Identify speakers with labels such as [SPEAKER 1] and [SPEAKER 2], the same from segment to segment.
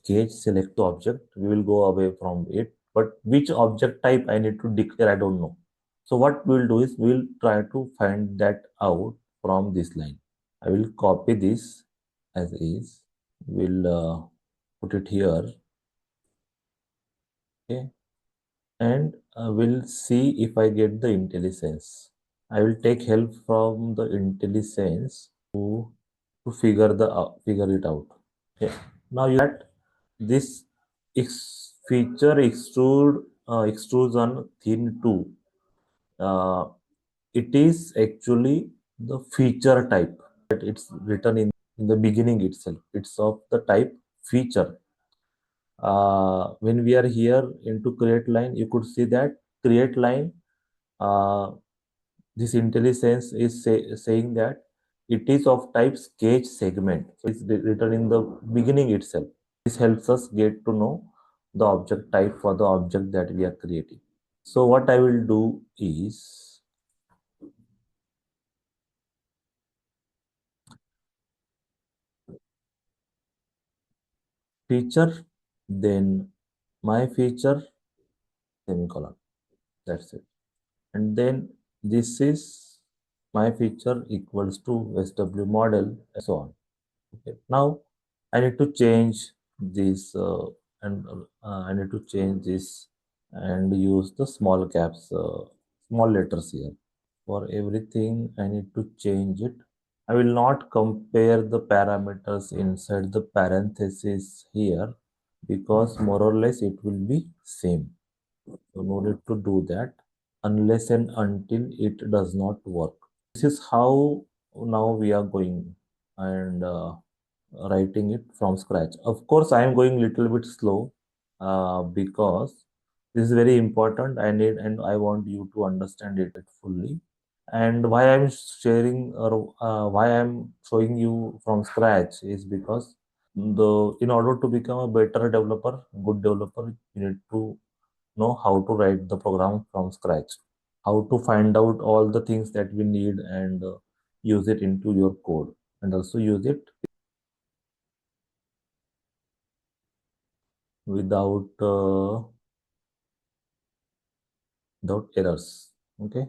[SPEAKER 1] sketch, select the object. We will go away from it. But which object type I need to declare, I don't know. So what we'll do is we'll try to find that out from this line. I will copy this as is. We'll put it here. Okay. And we'll see if I get the intellisense. I will take help from the intellisense to figure it out. Okay. Now you that this feature extrudes on thin 2. It is actually the feature type that it's written in the beginning itself. It's of the type feature. When we are here into create line, you could see that create line, this IntelliSense is saying that it is of type sketch segment. So it's written in the beginning itself. This helps us get to know the object type for the object that we are creating. So what I will do is feature, then my feature, semicolon. That's it. And then this is my feature equals to SW model and so on. Okay. Now I need to change this and I need to change this and use the small caps, small letters here. For everything I need to change it. I will not compare the parameters inside the parenthesis here because more or less it will be same. So no need to do that unless and until it does not work. This is how now we are going and writing it from scratch. Of course, I am going little bit slow because this is very important. I need and I want you to understand it fully. And why I'm sharing or why I'm showing you from scratch is because in order to become a better developer, good developer, you need to know how to write the program from scratch, how to find out all the things that we need and use it into your code, and also use it without errors. Okay.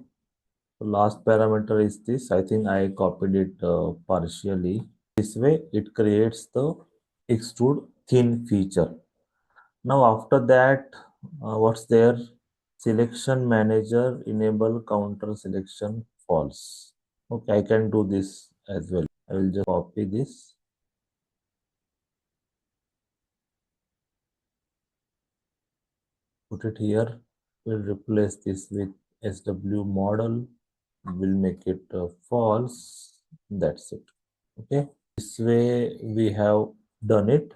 [SPEAKER 1] So last parameter is this. I think I copied it partially. This way it creates the extrude thin feature. Now after that, what's there? Selection manager enable counter selection false. Okay, I can do this as well. I will just copy this. Put it here. We'll replace this with SW model. We'll make it false. That's it. Okay. This way we have done it.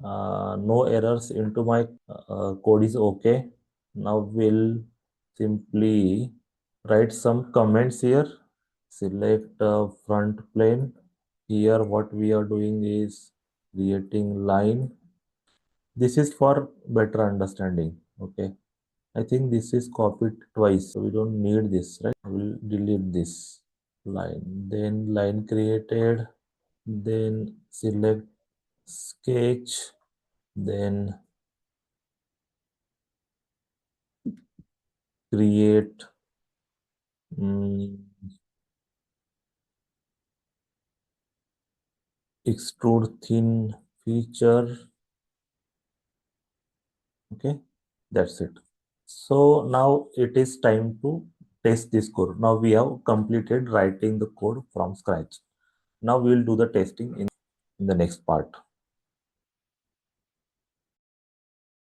[SPEAKER 1] No errors into my code is okay. Now we'll simply write some comments here. Select front plane. Here what we are doing is creating line. This is for better understanding. Okay. I think this is copied twice, so we don't need this, right? We'll delete this line. Then line created. Then select sketch. Then create extrude thin feature. Okay, that's it. So now it is time to test this code. Now we have completed writing the code from scratch. Now we will do the testing in the next part.